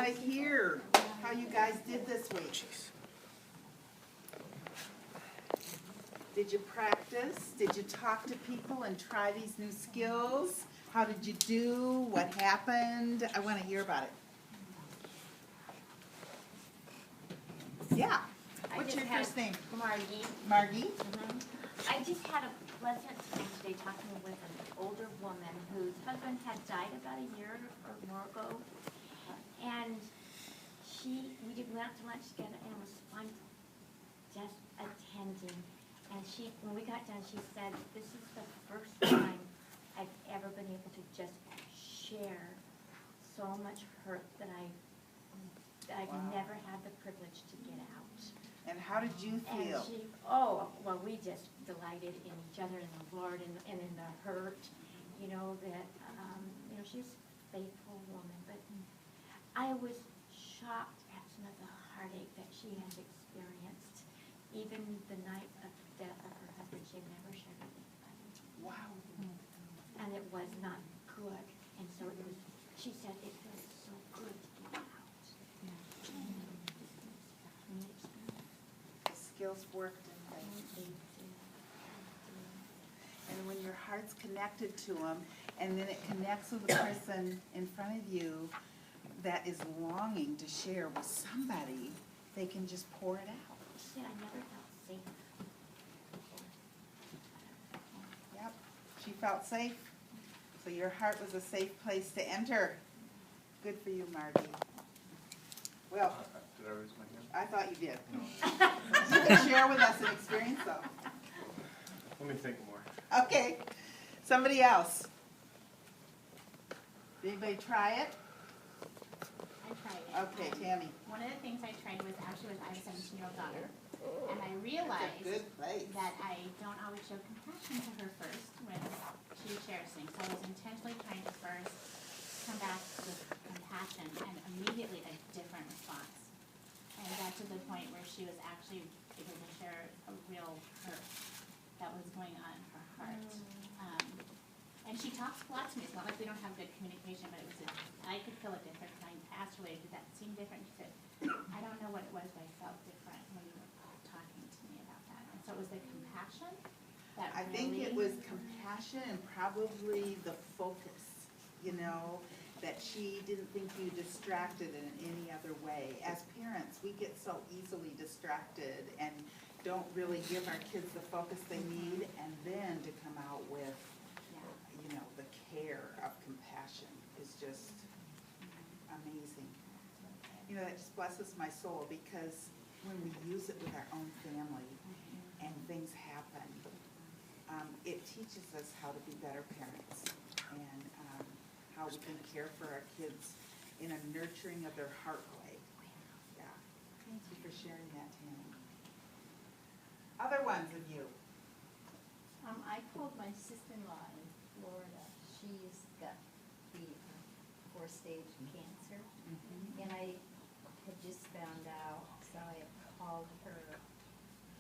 to hear how you guys did this week. Did you practice? Did you talk to people and try these new skills? How did you do? What happened? I want to hear about it. Yeah. What's your first name? Margie. Margie? I just had a pleasant time today talking with an older woman whose husband had died about a year or more ago. And we went out to lunch together and it was fun just attending. And when we got done, she said, this is the first time I've ever been able to just share so much hurt that I've never had the privilege to get out. And how did you feel? Well, we just delighted in each other and the Lord and in the hurt, that, she's a faithful woman. But I was shocked at some of the heartache that she has experienced. Even the night of the death of her husband, she had never shared with anybody. Wow. And it was not good. And so she said, it feels so good to get out. Skills worked, didn't they? And when your heart's connected to them, and then it connects with the person in front of you that is longing to share with somebody, they can just pour it out. She said, I never felt safe. Yep, she felt safe. So your heart was a safe place to enter. Good for you, Margie. Well, did I raise my hand? I thought you did. You can share with us an experience, though. Let me think more. Okay, somebody else. Did anybody try it? I tried it. Okay, Tammy. One of the things I tried was actually I have a 17-year-old daughter, and I That's a realized good place. that I don't always show compassion to her first when she shares things. So I was intentionally trying to first come back with compassion, and immediately a different response. And got to the point where she was actually able to share a real hurt that was going on in her heart. And she talks a lot to me. It's not like we don't have good communication, but I could feel a difference. I asked her, did that seem different? She said, I don't know what it was, but I felt different when you were talking to me about that. And so it was the compassion that I think it was compassion and probably the focus, that she didn't think you distracted in any other way. As parents, we get so easily distracted and don't really give our kids the focus they need, and then to come out with, the care of compassion is just amazing. That just blesses my soul, because when we use it with our own family and things happen, it teaches us how to be better parents and how we can care for our kids in a nurturing of their heart way. Yeah. Thank you for sharing that, Tammy. Other ones of you? I called my sister-in-law in Florida. She's got the 4-stage cancer, and I had just found out, so I called her,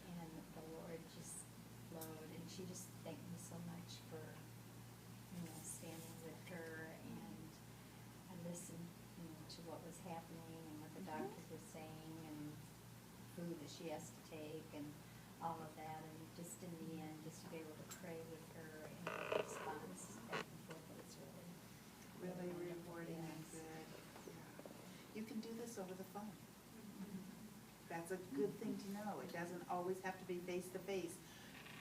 and the Lord just flowed, and she just thanked me so much for, standing with her, and I listened, to what was happening and what the doctors were saying, and food that she has to take, and all of that, and just in the end, just to be able to pray with her and get a response back and forth, it was Really rewarding and good. Yeah. You can do this over the phone. That's a good thing to know. It doesn't always have to be face-to-face.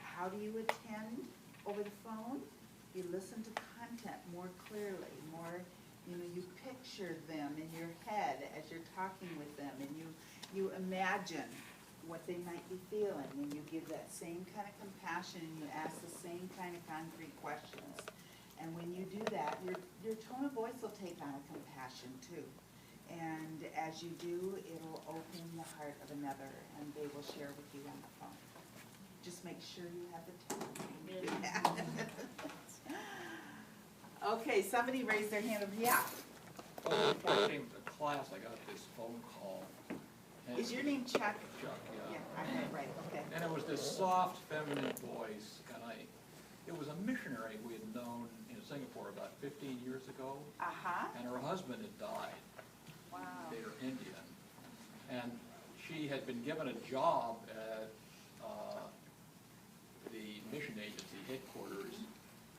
How do you attend over the phone? You listen to content more clearly, you picture them in your head as you're talking with them, and you imagine what they might be feeling, and you give that same kind of compassion, and you ask the same kind of concrete questions. And when you do that, your tone of voice will take on a compassion too. And as you do, it'll open the heart of another, and they will share with you on the phone. Just make sure you have the time to do that. Okay, somebody raised their hand. Yeah. Well, before I came to class, I got this phone call. And Is your name Chuck? Chuck, Yeah, yeah. I have it right. Okay. And it was this soft, feminine voice, and it was a missionary we had known in Singapore about 15 years ago, Uh-huh. and her husband had died. Wow. They'd And she had been given a job at the mission agency headquarters,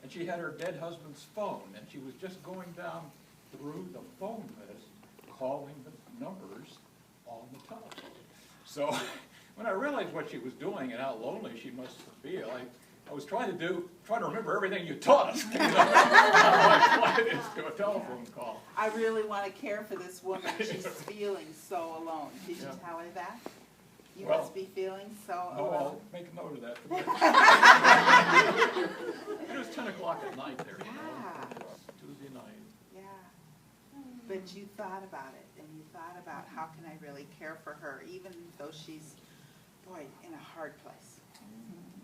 and she had her dead husband's phone, and she was just going down through the phone list, calling the numbers on the telephone. So when I realized what she was doing and how lonely she must feel, I was trying to remember everything you taught us. You know, how much it is to a telephone call. I really want to care for this woman. She's feeling so alone. Did you Yeah. tell her that? You Well, must be feeling so Oh, alone. I'll make a note of that. It was 10 o'clock at night there, you know, Yeah. it was Tuesday night. Yeah. But you thought about it, and you thought about how can I really care for her, even though she's, boy, in a hard place.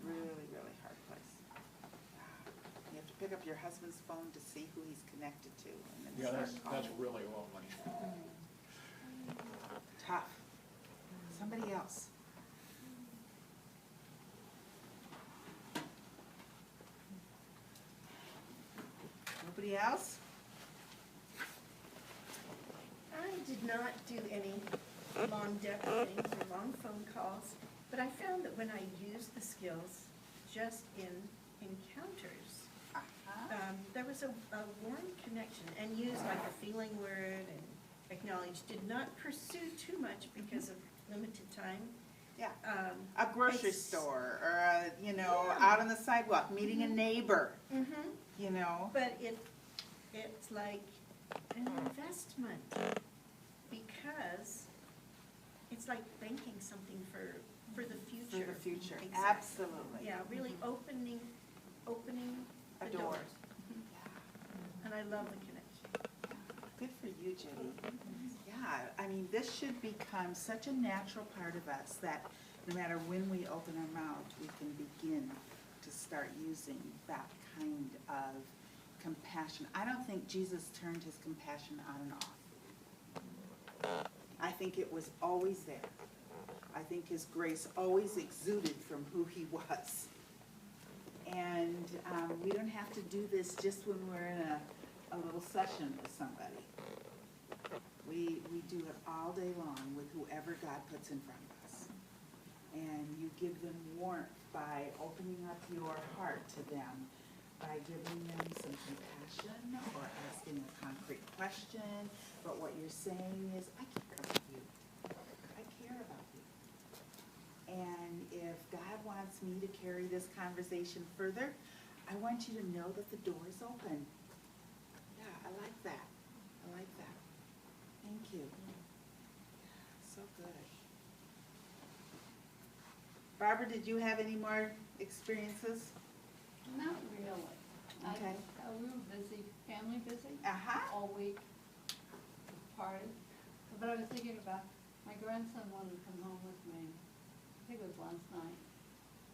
Really, really hard place. You have to pick up your husband's phone to see who he's connected to, and then Yeah, start that's calling. really lonely. Tough. Somebody else. Nobody else? I did not do any long depth things or long phone calls, but I found that when I used the skills just in encounters, there was a warm connection, and used like a feeling word and acknowledge, did not pursue too much because of limited time. Yeah. A grocery It's- store, or a, Yeah. out on the sidewalk, meeting a neighbor, Mm-hmm. you know? But it's like an investment, because it's like banking something for the future. For the future, Exactly. absolutely. Yeah, really opening A the door. doors. And I love the connection. Good for you, Judy. Yeah, I mean, this should become such a natural part of us that no matter when we open our mouth, we can begin to start using that kind of compassion. I don't think Jesus turned his compassion on and off. I think it was always there. I think his grace always exuded from who he was. And we don't have to do this just when we're in a little session with somebody. We do it all day long with whoever God puts in front of us. And you give them warmth by opening up your heart to them, by giving them some compassion or asking a concrete question. But what you're saying is, I care about you. I care about you. And if God wants me to carry this conversation further, I want you to know that the door is open. Yeah, I like that. I like that. Thank you. So good. Barbara, did you have any more experiences? Not really. Okay. We were busy, family busy, Uh-huh. all week, party. But I was thinking about, my grandson wanted to come home with me, I think it was last night.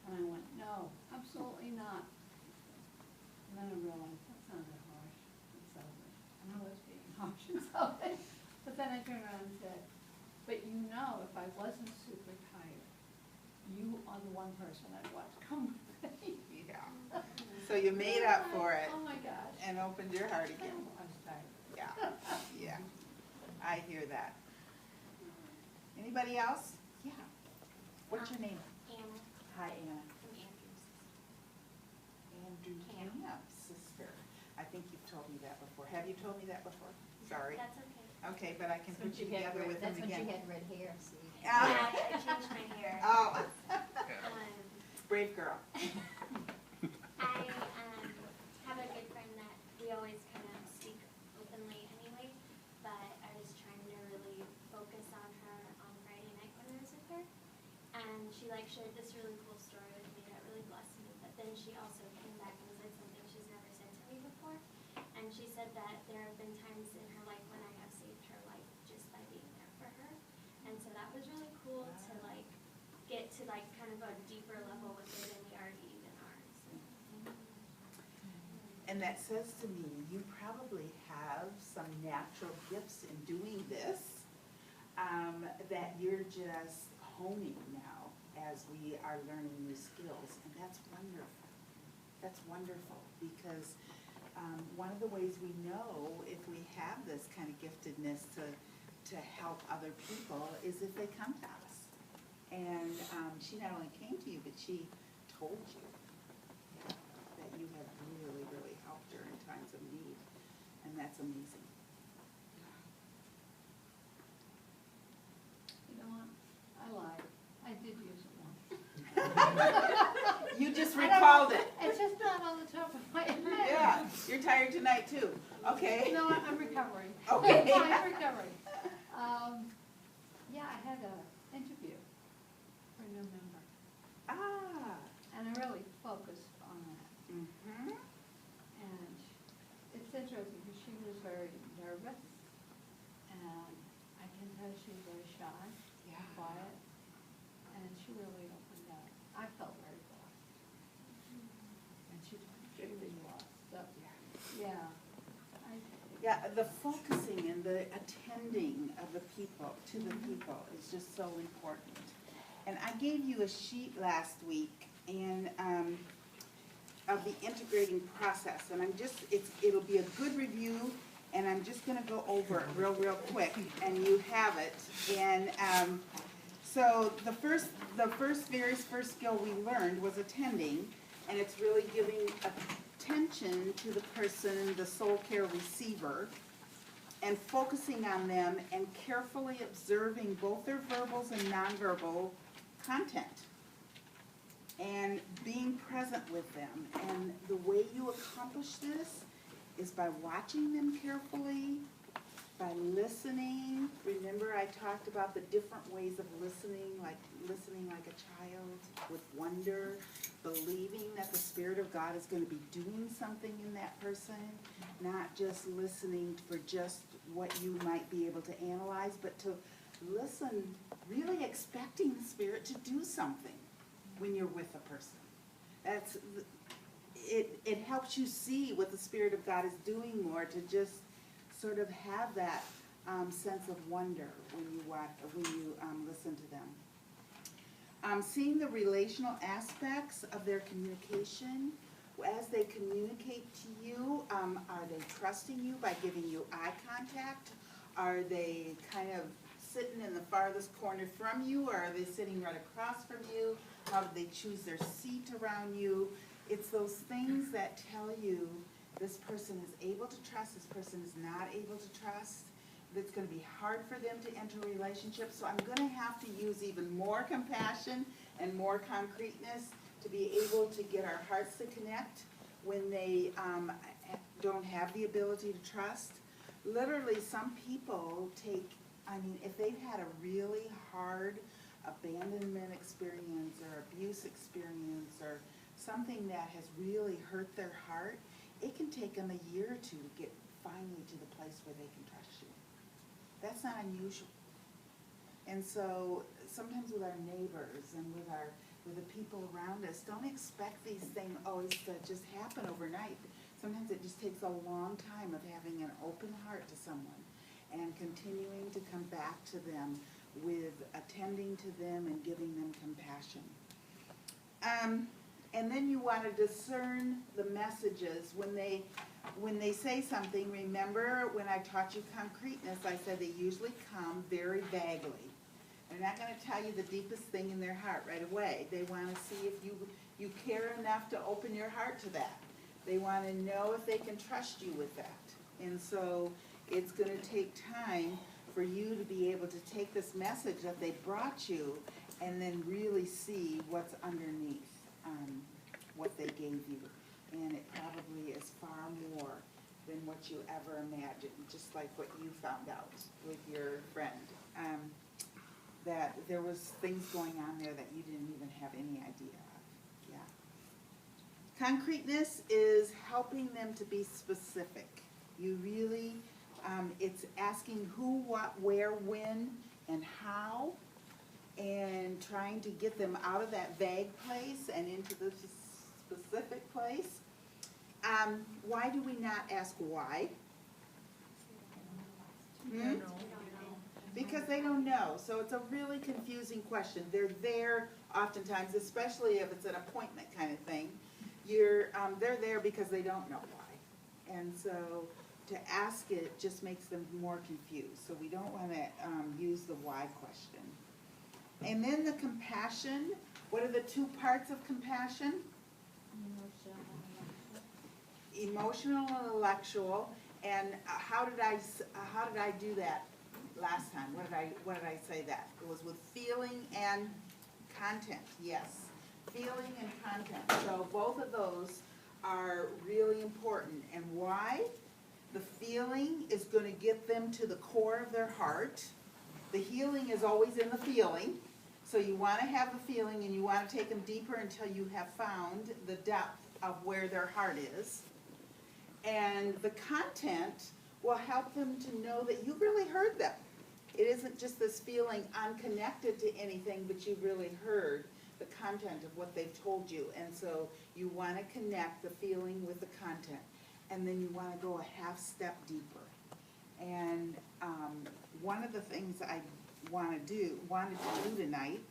And I went, no, absolutely not. And then I realized, that sounded harsh and selfish. And I was being harsh and selfish. But then I turned around and said, but you know, if I wasn't super tired, you are the one person I'd watch come with me. Yeah. So you made up for it Oh my gosh. and opened your heart again. I was tired. Yeah, yeah. I hear that. Anybody else? Yeah. What's your name? Anna Hi, Anna. from Andrews. Andrew Camp. Camp, sister. I think you've told me that before. Have you told me that before? Sorry. That's okay. Okay, but I can That's when put you she had together red- with him That's when she again. had red hair, see? Ah. Yeah, I changed my hair. Oh, Um, brave girl. I have a good friend that we always kind of speak openly anyway, but I was trying to really focus on her on Friday night when I was with her. And she shared this really cool story with me that really blessed me, but then she also came back and said something she's never said to me before. And she said that there have been times in her life when I have saved her life just by being there for her. And so that was really cool to get to kind of a deeper level with her than we already even are. So. And that says to me, you probably have some natural gifts in doing this, that you're just honing now as we are learning new skills, and that's wonderful. That's wonderful, because one of the ways we know if we have this kind of giftedness to to help other people is if they come to us. And she not only came to you, but she told you that you have really, really helped her in times of need. And that's amazing. You know what? I lied. I did use it once. You just I don't recalled know. it. It's just not on the top of my head. Yeah, you're tired tonight too. Okay. No, I'm recovering. Okay. I'm recovering. Yeah, I had an interview for a new member, Ah. and I really focused on that. Mm-hmm. And it's interesting, because she was very nervous, and I can tell she's very shy, Yeah. quiet, and she really opened up. I felt very blessed. And she really was, so, yeah. Yeah, the focusing and the attending of the people, to the people, is just so important. And I gave you a sheet last week and of the integrating process, and it'll be a good review, and I'm just gonna go over it real quick, and you have it. And so the very first skill we learned was attending, and it's really giving attention to the person, the soul care receiver, and focusing on them and carefully observing both their verbals and nonverbal content and being present with them. And the way you accomplish this is by watching them carefully, by listening. Remember, I talked about the different ways of listening like a child with wonder, believing that the Spirit of God is going to be doing something in that person, not just listening for just what you might be able to analyze, but to listen, really expecting the Spirit to do something when you're with a person. It helps you see what the Spirit of God is doing more, to just sort of have that sense of wonder when you listen to them. Seeing the relational aspects of their communication. As they communicate to you, are they trusting you by giving you eye contact? Are they kind of sitting in the farthest corner from you, or are they sitting right across from you? How do they choose their seat around you? It's those things that tell you this person is able to trust, this person is not able to trust. It's going to be hard for them to enter a relationship, so I'm going to have to use even more compassion and more concreteness to be able to get our hearts to connect when they don't have the ability to trust. Literally, some people if they've had a really hard abandonment experience or abuse experience or something that has really hurt their heart, it can take them a year or two to get finally to the place where they can trust you. That's not unusual. And so sometimes with our neighbors and with the people around us, don't expect these things always to just happen overnight. Sometimes it just takes a long time of having an open heart to someone and continuing to come back to them with attending to them and giving them compassion. And then you want to discern the messages when they say something. Remember when I taught you concreteness, I said they usually come very vaguely. They're not going to tell you the deepest thing in their heart right away. They want to see if you care enough to open your heart to that. They want to know if they can trust you with that. And so it's going to take time for you to be able to take this message that they brought you and then really see what's underneath what they gave you. And it probably is far more than what you ever imagined, just like what you found out with your friend. That there was things going on there that you didn't even have any idea of. Yeah. Concreteness is helping them to be specific. You really, it's asking who, what, where, when, and how, and trying to get them out of that vague place and into the specific place. Why do we not ask why? Because they don't know. So it's a really confusing question. They're there oftentimes, especially if it's an appointment kind of thing. They're there because they don't know why. And so to ask it just makes them more confused, so we don't wanna, use the why question. And then the compassion, what are the two parts of compassion? Emotional and intellectual, and how did I do that last time? What did I say that? It was with feeling and content, yes. Feeling and content, so both of those are really important. And why? The feeling is gonna get them to the core of their heart. The healing is always in the feeling, so you wanna have the feeling and you wanna take them deeper until you have found the depth of where their heart is. And the content will help them to know that you really heard them. It isn't just this feeling unconnected to anything, but you really heard the content of what they've told you. And so you want to connect the feeling with the content. And then you want to go a half step deeper. And one of the things I wanted to do tonight,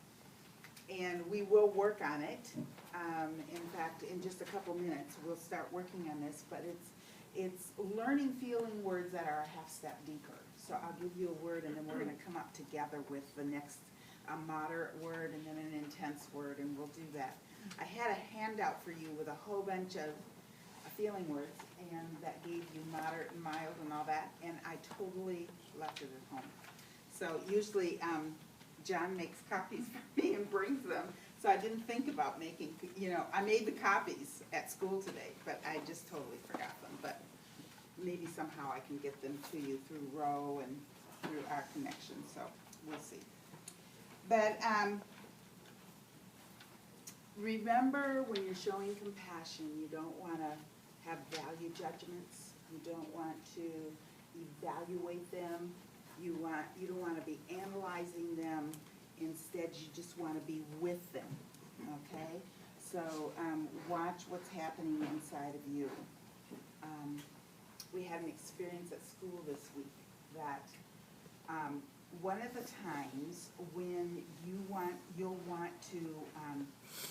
and we will work on it. In fact, in just a couple minutes, we'll start working on this, but it's learning feeling words that are a half step deeper. So I'll give you a word and then we're gonna come up together with the next moderate word and then an intense word, and we'll do that. I had a handout for you with a whole bunch of feeling words, and that gave you moderate and mild and all that, and I totally left it at home. So usually, John makes copies for me and brings them, so I didn't think about making, I made the copies at school today, but I just totally forgot them. But maybe somehow I can get them to you through Roe and through our connection, so we'll see. But remember, when you're showing compassion, you don't want to have value judgments. You don't want to evaluate them. You don't want to be analyzing them. Instead, you just want to be with them, okay? So watch what's happening inside of you. We had an experience at school this week that one of the times when you'll want to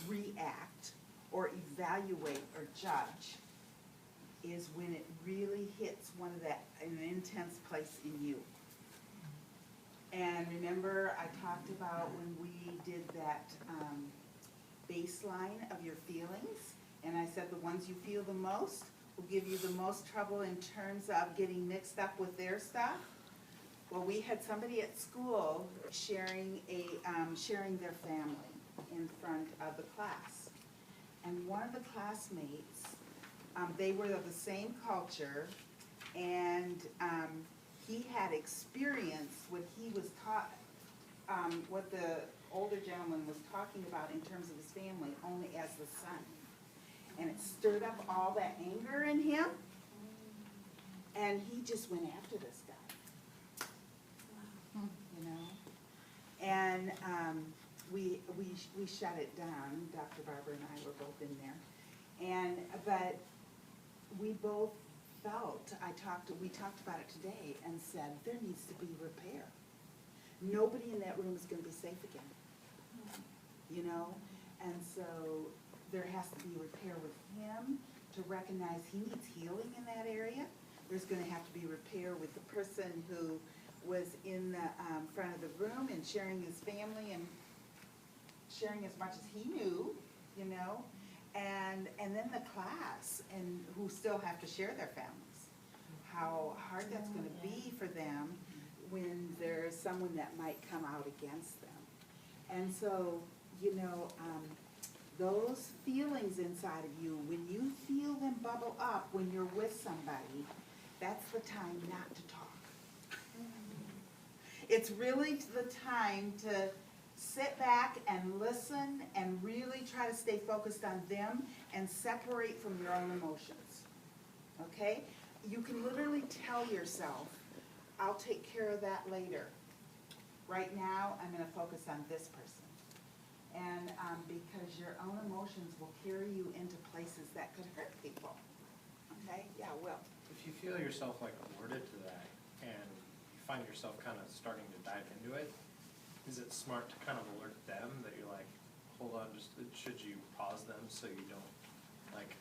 react or evaluate or judge is when it really hits an intense place in you. And remember, I talked about when we did that baseline of your feelings, and I said the ones you feel the most will give you the most trouble in terms of getting mixed up with their stuff. Well, we had somebody at school sharing their family in front of the class. And one of the classmates, they were of the same culture, and he had experienced what he was taught, what the older gentleman was talking about in terms of his family only as the son. And it stirred up all that anger in him, and he just went after this guy. And we shut it down. Dr. Barber and I were both in there, but we both felt. We talked about it today and said there needs to be repair. Nobody in that room is going to be safe again, and so there has to be repair with him to recognize he needs healing in that area. There's going to have to be repair with the person who was in the front of the room and sharing his family and sharing as much as he knew, and then the class, and who still have to share their families. How hard that's going to be for them when there's someone that might come out against them. And so, those feelings inside of you, when you feel them bubble up when you're with somebody, that's the time not to talk. It's really the time to sit back and listen and really try to stay focused on them and separate from your own emotions, okay? You can literally tell yourself, I'll take care of that later. Right now, I'm going to focus on this person. And because your own emotions will carry you into places that could hurt people, okay? Yeah, Will. If you feel yourself like alerted to that and you find yourself kind of starting to dive into it, is it smart to kind of alert them that you're like, hold on, should you pause them so you don't like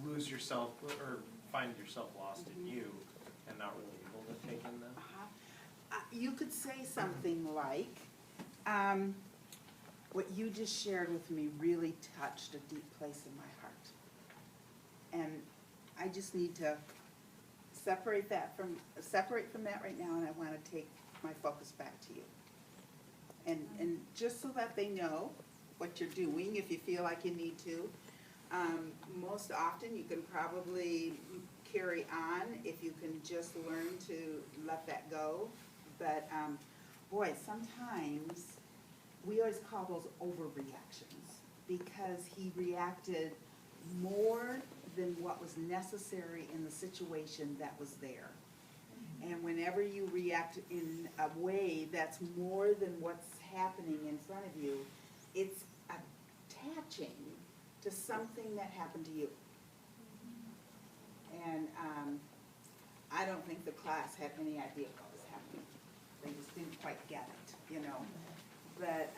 lose yourself or find yourself lost in you and not really able to take in them? You could say something like, what you just shared with me really touched a deep place in my heart. And I just need to separate from that right now, and I wanna take my focus back to you. And just so that they know what you're doing, if you feel like you need to. Most often, you can probably carry on if you can just learn to let that go. But, boy, sometimes, we always call those overreactions, because he reacted more than what was necessary in the situation that was there. And whenever you react in a way that's more than what's happening in front of you, it's attaching to something that happened to you. And I don't think the class had any idea what was happening. They just didn't quite get it, you know. But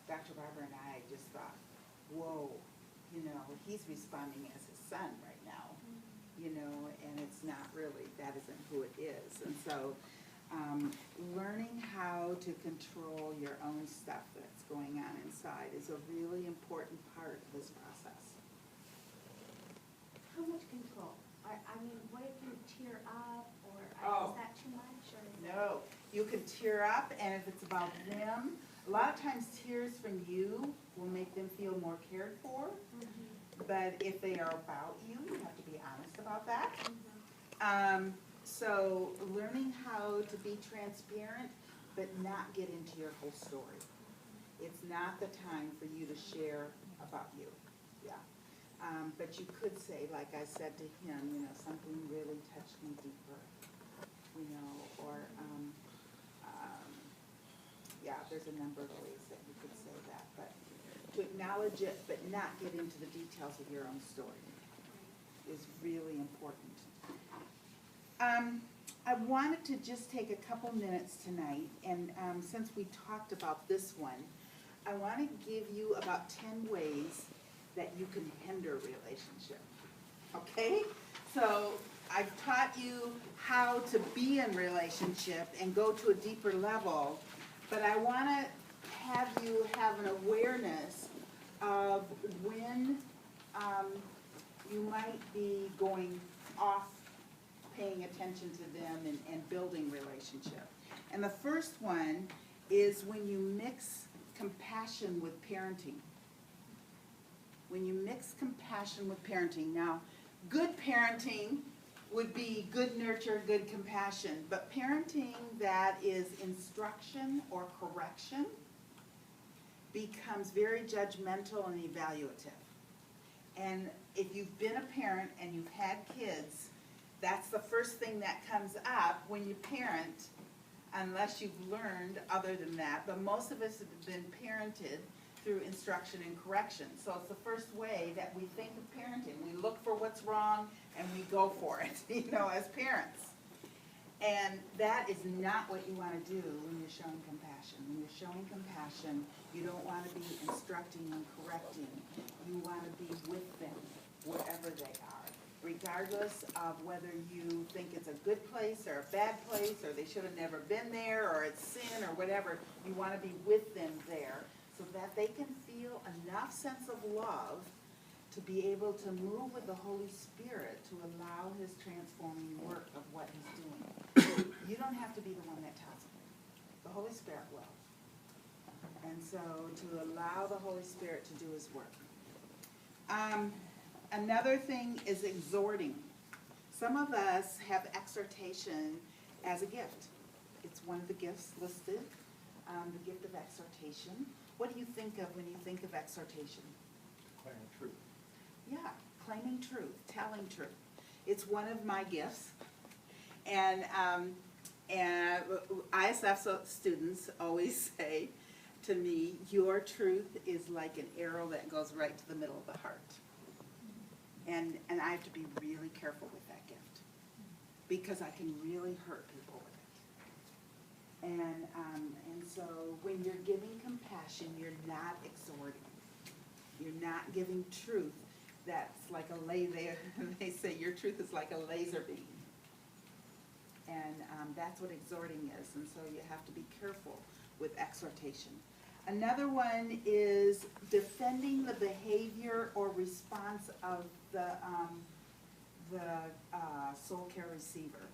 Dr. Barber and I just thought, whoa, you know, he's responding as his son right now, you know, and it's not really, that isn't who it is. And so learning how to control your own stuff that's going on inside is a really important part of this process. How much control? I mean, what if you tear up, or Oh. is that too much, or? is that- No, you can tear up, and if it's about them, a lot of times tears from you will make them feel more cared for. But if they are about you, you have to be honest about that. So learning how to be transparent, but not get into your whole story. It's not the time for you to share about you, yeah. But you could say, like I said to him, you know, something really touched me deeper, you know, or, yeah, there's a number of ways that you could say that, but to acknowledge it, but not get into the details of your own story is really important. I wanted to just take a couple minutes tonight, and since we talked about this one, I want to give you about 10 ways that you can hinder relationship, okay? So I've taught you how to be in relationship and go to a deeper level, but I want to have you have an awareness of when you might be going off paying attention to them and building relationship. And the first one is when you mix compassion with parenting. When you mix compassion with parenting. Now, good parenting would be good nurture, good compassion, but parenting that is instruction or correction becomes very judgmental and evaluative. And if you've been a parent and you've had kids, that's the first thing that comes up when you parent, unless you've learned other than that. But most of us have been parented through instruction and correction. So it's the first way that we think of parenting. We look for what's wrong and we go for it, you know, as parents. And that is not what you want to do when you're showing compassion. When you're showing compassion, you don't want to be instructing and correcting. You want to be with them wherever they are, regardless of whether you think it's a good place or a bad place, or they should have never been there, or it's sin, or whatever. You want to be with them there so that they can feel enough sense of love to be able to move with the Holy Spirit to allow His transforming work of what He's doing. You don't have to be the one that tells them. The Holy Spirit will. And so to allow the Holy Spirit to do His work. Another thing is exhorting. Some of us have exhortation as a gift. It's one of the gifts listed, the gift of exhortation. What do you think of when you think of exhortation? Declaring truth. Yeah, claiming truth, telling truth. It's one of my gifts. And ISF students always say to me, your truth is like an arrow that goes right to the middle of the heart. And I have to be really careful with that gift because I can really hurt people with it. And so when you're giving compassion, you're not exhorting. You're not giving truth that's like a laser. They say your truth is like a laser beam. And that's what exhorting is, and so you have to be careful with exhortation. Another one is defending the behavior or response of the soul care receiver.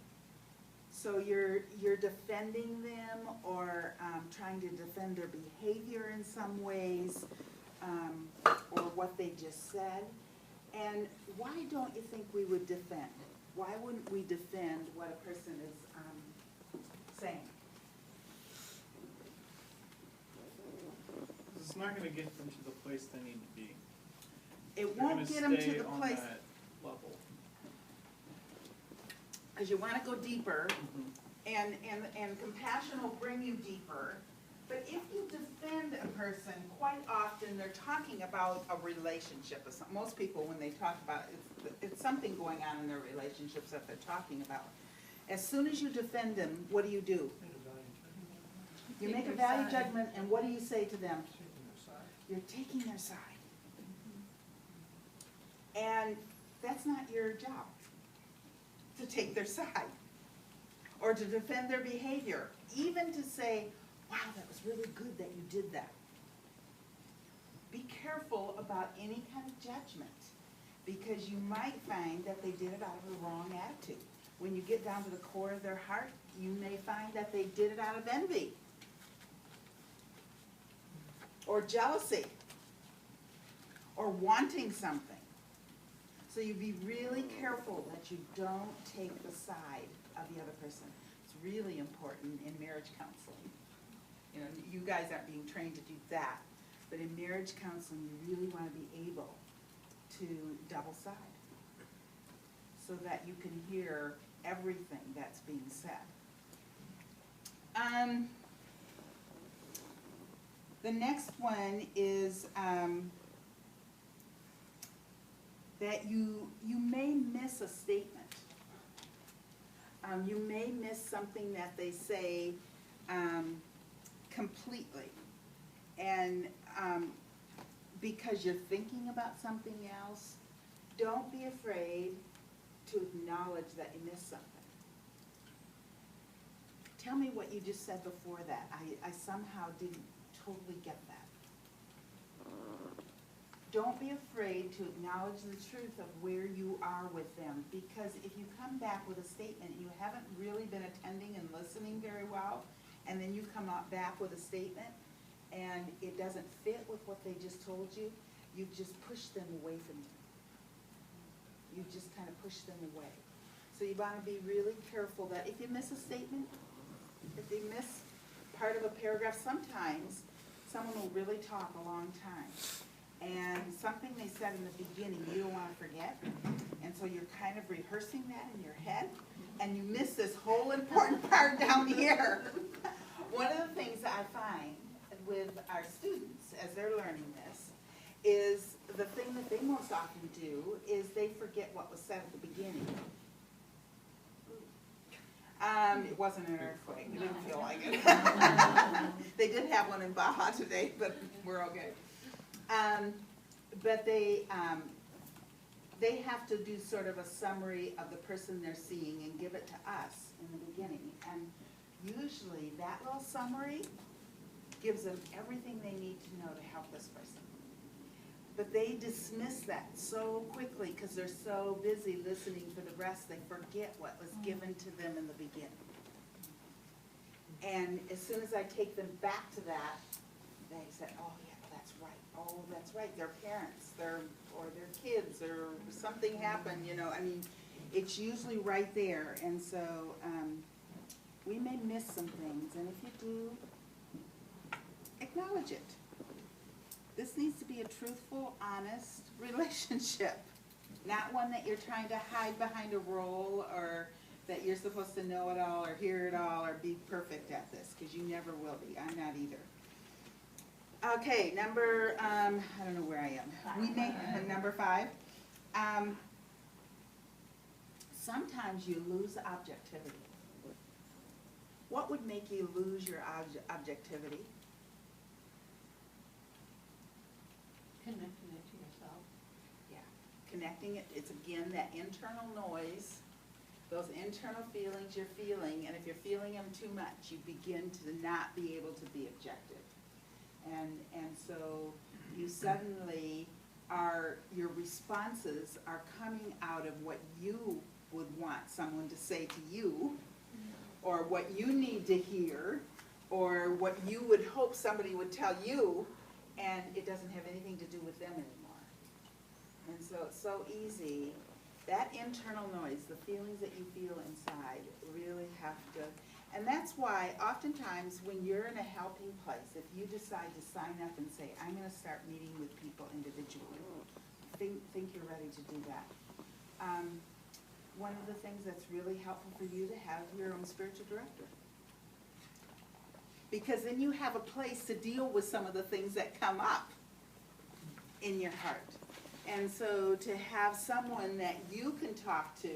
So you're defending them or trying to defend their behavior in some ways, or what they just said. And why don't you think we would defend? Why wouldn't we defend what a person is saying? It's not gonna get them to the place they need to be. It They're won't get them to gonna stay the on place, that level. because you wanna go deeper, and compassion will bring you deeper. But if you defend a person, quite often they're talking about a relationship. Most people, when they talk about it, it's something going on in their relationships that they're talking about. As soon as you defend them, what do? You make a value judgment, and what do you say to them? You're taking their side. And that's not your job, to take their side, or to defend their behavior, even to say, wow, that was really good that you did that. Be careful about any kind of judgment, because you might find that they did it out of the wrong attitude. When you get down to the core of their heart, you may find that they did it out of envy or jealousy or wanting something. So you be really careful that you don't take the side of the other person. It's really important in marriage counseling. You know, you guys aren't being trained to do that, but in marriage counseling, you really want to be able to double side so that you can hear everything that's being said. The next one is that you may miss a statement. You may miss something that they say completely. And because you're thinking about something else, don't be afraid to acknowledge that you missed something. Tell me what you just said before that. I somehow didn't totally get that. Don't be afraid to acknowledge the truth of where you are with them, because if you come back with a statement, you haven't really been attending and listening very well, and then you come up back with a statement, and it doesn't fit with what they just told you, you've just pushed them away from you. You've just kind of pushed them away. So you want to be really careful that if you miss a statement, if you miss part of a paragraph, sometimes someone will really talk a long time. And something they said in the beginning, you don't want to forget. And so you're kind of rehearsing that in your head, and you miss this whole important part down here. One of the things that I find with our students as they're learning this is the thing that they most often do is they forget what was said at the beginning. It wasn't an earthquake. It didn't feel like it. They did have one in Baja today, but we're okay. But they have to do sort of a summary of the person they're seeing and give it to us in the beginning. And usually that little summary gives them everything they need to know to help this person. But they dismiss that so quickly because they're so busy listening for the rest, they forget what was given to them in the beginning. And as soon as I take them back to that, they say, oh yeah, that's right. Oh, that's right. Their parents, or their kids, or something happened, you know. I mean, it's usually right there. And so we may miss some things. And if you do, acknowledge it. This needs to be a truthful, honest relationship, not one that you're trying to hide behind a role or that you're supposed to know it all or hear it all or be perfect at this, because you never will be. I'm not either. Okay, number, I don't know where I am. We may, number 5. Sometimes you lose objectivity. What would make you lose your objectivity? Connecting it to yourself. Yeah, connecting it, it's again that internal noise those internal feelings you're feeling, and if you're feeling them too much, you begin to not be able to be objective. And so you suddenly your responses are coming out of what you would want someone to say to you, or what you need to hear, or what you would hope somebody would tell you, and it doesn't have anything to do with them anymore. And so it's so easy. That internal noise, the feelings that you feel inside, really have to, and that's why oftentimes when you're in a helping place, if you decide to sign up and say, I'm gonna start meeting with people individually, think you're ready to do that. One of the things that's really helpful for you to have your own spiritual director. Because then you have a place to deal with some of the things that come up in your heart. And so to have someone that you can talk to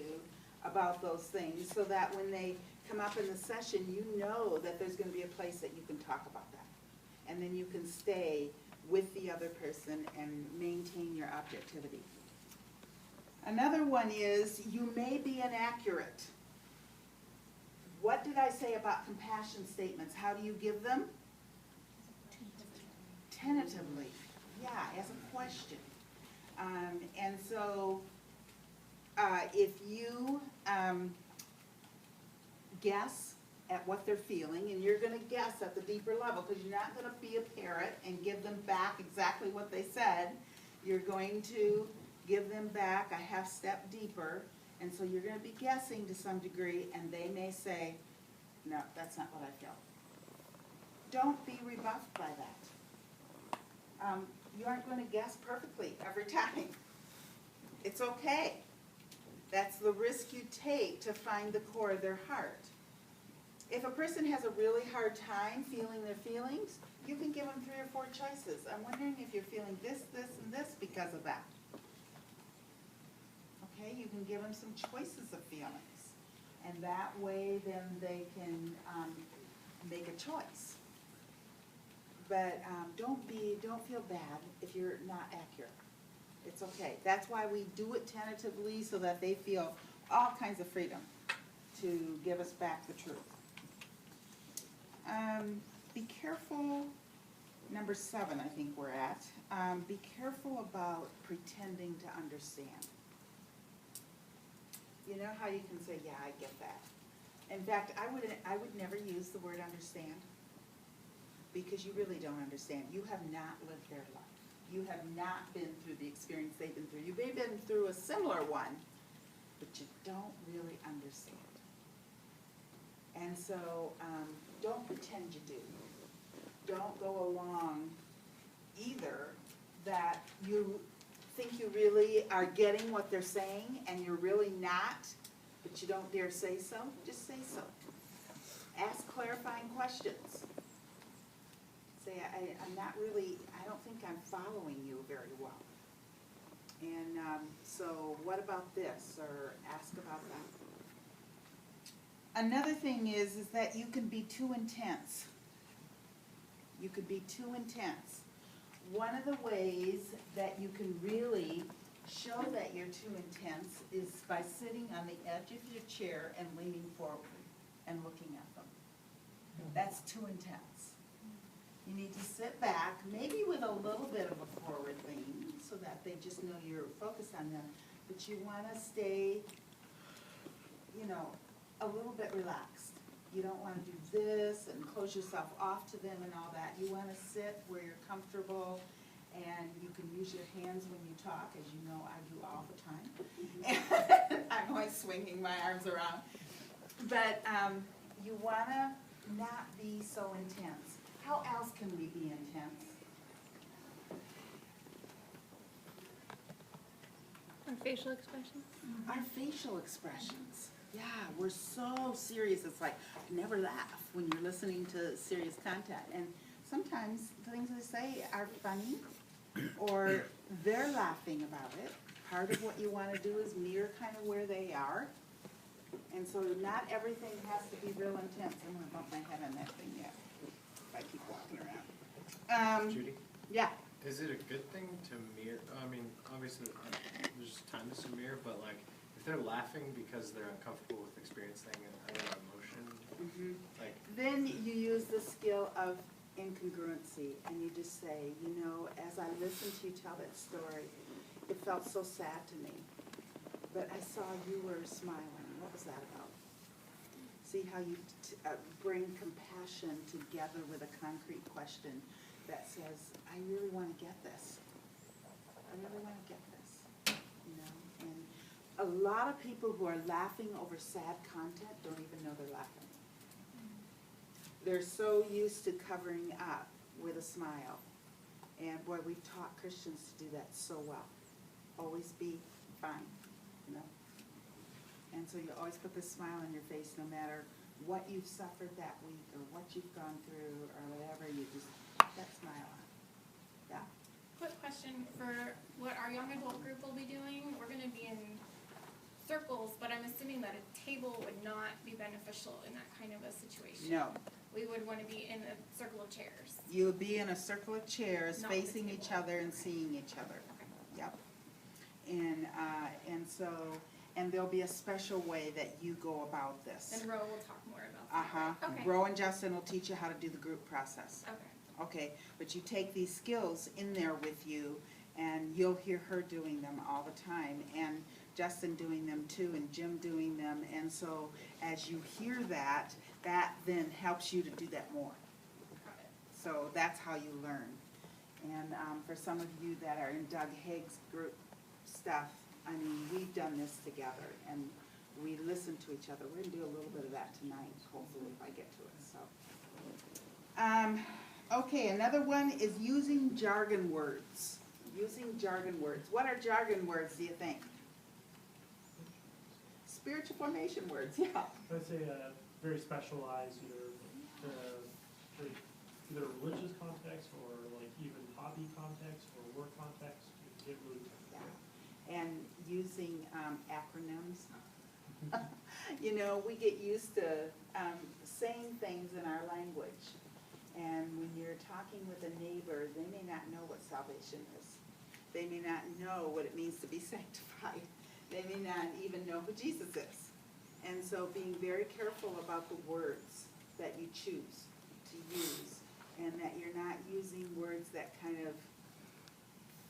about those things, so that when they come up in the session, you know that there's gonna be a place that you can talk about that. And then you can stay with the other person and maintain your objectivity. Another one is, you may be inaccurate. What did I say about compassion statements? How do you give them? Tentatively, yeah, as a question. And so, if you guess at what they're feeling, and you're gonna guess at the deeper level, because you're not gonna be a parrot and give them back exactly what they said. You're going to give them back a half step deeper, and so you're gonna be guessing to some degree, and they may say, no, that's not what I feel. Don't be rebuffed by that. You aren't gonna guess perfectly every time. It's okay. That's the risk you take to find the core of their heart. If a person has a really hard time feeling their feelings, you can give them 3 or 4 choices. I'm wondering if you're feeling this, this, and this because of that. Okay, you can give them some choices of feelings. And that way then they can make a choice. But don't feel bad if you're not accurate. It's okay. That's why we do it tentatively, so that they feel all kinds of freedom to give us back the truth. Be careful, number 7 I think we're at, be careful about pretending to understand. You know how you can say, yeah, I get that. In fact, I would never use the word understand, because you really don't understand. You have not lived their life. You have not been through the experience they've been through. You may have been through a similar one, but you don't really understand. And so don't pretend you do. Don't go along either that you think you really are getting what they're saying and you're really not, but you don't dare say so. Just say so. Ask clarifying questions. Say, I'm not really, I don't think I'm following you very well. And so what about this? Or ask about that. Another thing is that you can be too intense. You could be too intense. One of the ways that you can really show that you're too intense is by sitting on the edge of your chair and leaning forward and looking at them. That's too intense. You need to sit back, maybe with a little bit of a forward lean, so that they just know you're focused on them. But you want to stay, you know, a little bit relaxed. You don't want to do this and close yourself off to them and all that. You want to sit where you're comfortable, and you can use your hands when you talk, as you know I do all the time. And I'm always swinging my arms around. But you want to not be so intense. How else can we be intense? Our facial expressions? Our facial expressions. Yeah, we're so serious. It's like, never laugh when you're listening to serious content. And sometimes the things they say are funny, or they're laughing about it. Part of what you want to do is mirror kind of where they are. And so not everything has to be real intense. I'm going to bump my head on that thing yet if I keep walking around. Judy, Yeah. is it a good thing to mirror? I mean, obviously, there's times to mirror, but like, if if they're laughing because they're uncomfortable with experiencing an emotion, Mhm. like, Then you use the skill of incongruency, and you just say, you know, as I listened to you tell that story, it felt so sad to me, but I saw you were smiling. What was that about? See how you bring compassion together with a concrete question that says, I really want to get this. I really want to get this, you know? And a lot of people who are laughing over sad content don't even know they're laughing. They're so used to covering up with a smile. And boy, we've taught Christians to do that so well. Always be fine, you know? And so you always put this smile on your face no matter what you've suffered that week or what you've gone through or whatever, you just put that smile on. Yeah. Quick question for what our young adult group will be doing. We're gonna be in circles, but I'm assuming that a table would not be beneficial in that kind of a situation. No, We would wanna be in a circle of chairs. you would be in a circle of chairs Not the facing each table. other and seeing each other. Okay. Yep. And so, and there'll be a special way that you go about this. And Ro will talk more about that. Uh-huh. Okay. Ro and Justin will teach you how to do the group process. Okay. Okay, but you take these skills in there with you, and you'll hear her doing them all the time, and Justin doing them too, and Jim doing them, and so as you hear that, that then helps you to do that more. Got it. So that's how you learn. And for some of you that are in Doug Haig's group stuff, I mean, we've done this together, and we listen to each other. We're gonna do a little bit of that tonight, hopefully, if I get to it, so. Okay, another one is using jargon words. Using jargon words. What are jargon words, do you think? Spiritual formation words, yeah. I'd say very specialized, either religious context or like even hobby context or work context. You get really Yeah. And using acronyms. You know, we get used to saying things in our language. And when you're talking with a neighbor, they may not know what salvation is. They may not know what it means to be sanctified. They may not even know who Jesus is. And so being very careful about the words that you choose to use, and that you're not using words that kind of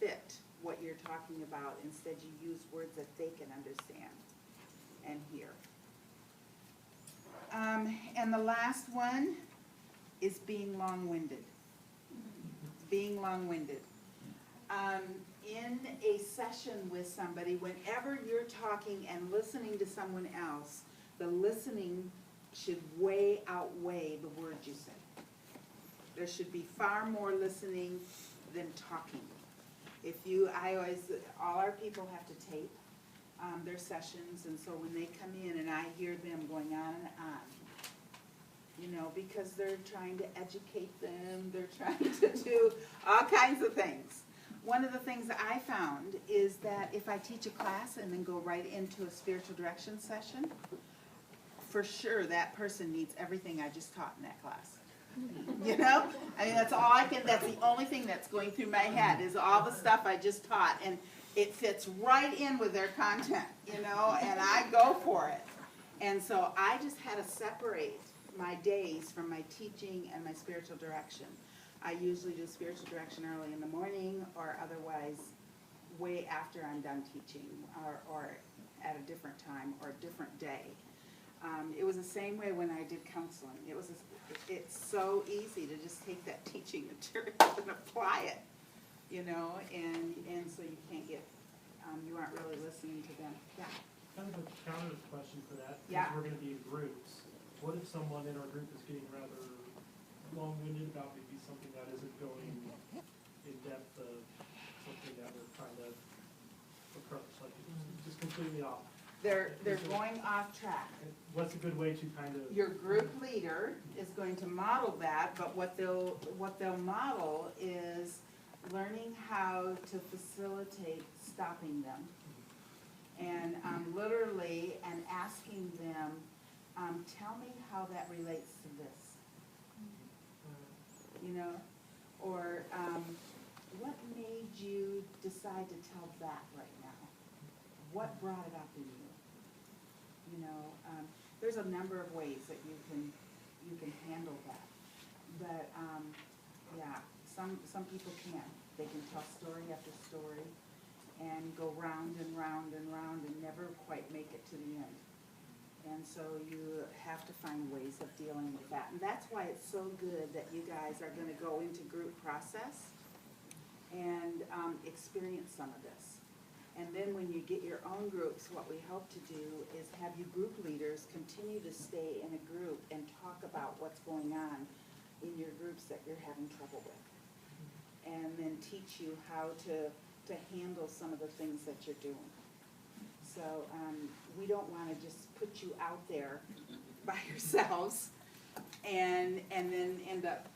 fit what you're talking about. Instead, you use words that they can understand and hear. And the last one is being long-winded. Being long-winded. In a session with somebody, whenever you're talking and listening to someone else, the listening should way outweigh the words you say. There should be far more listening than talking. All our people have to tape their sessions, and so when they come in and I hear them going on and on, you know, because they're trying to educate them, they're trying to do all kinds of things. One of the things that I found is that if I teach a class and then go right into a spiritual direction session, for sure that person needs everything I just taught in that class. You know? I mean, that's the only thing that's going through my head is all the stuff I just taught, and it fits right in with their content, you know, and I go for it. And so I just had to separate my days from my teaching and my spiritual direction. I usually do spiritual direction early in the morning, or otherwise way after I'm done teaching, or at a different time or a different day. It was the same way when I did counseling. It's so easy to just take that teaching material and apply it, you know, and so you can't get, you aren't really listening to them. Yeah. kind of a counter question for that. Yeah. Because we're gonna be in groups. What if someone in our group is getting rather long-winded about maybe something that isn't going in depth of something that we're trying to approach, like it's just completely off? They're going off track. What's a good way to kind of? Your group leader is going to model that, but what they'll model is learning how to facilitate stopping them. And literally, and asking them, tell me how that relates to this. You know, or what made you decide to tell that right now? What brought it up in you? you know, there's a number of ways that you can handle that. But, yeah, some people can. They can tell story after story and go round and round and round and never quite make it to the end. And so you have to find ways of dealing with that. And that's why it's so good that you guys are gonna go into group process and experience some of this. And then when you get your own groups, what we hope to do is have you group leaders continue to stay in a group and talk about what's going on in your groups that you're having trouble with. And then teach you how to handle some of the things that you're doing. So we don't want to just put you out there by yourselves and then end up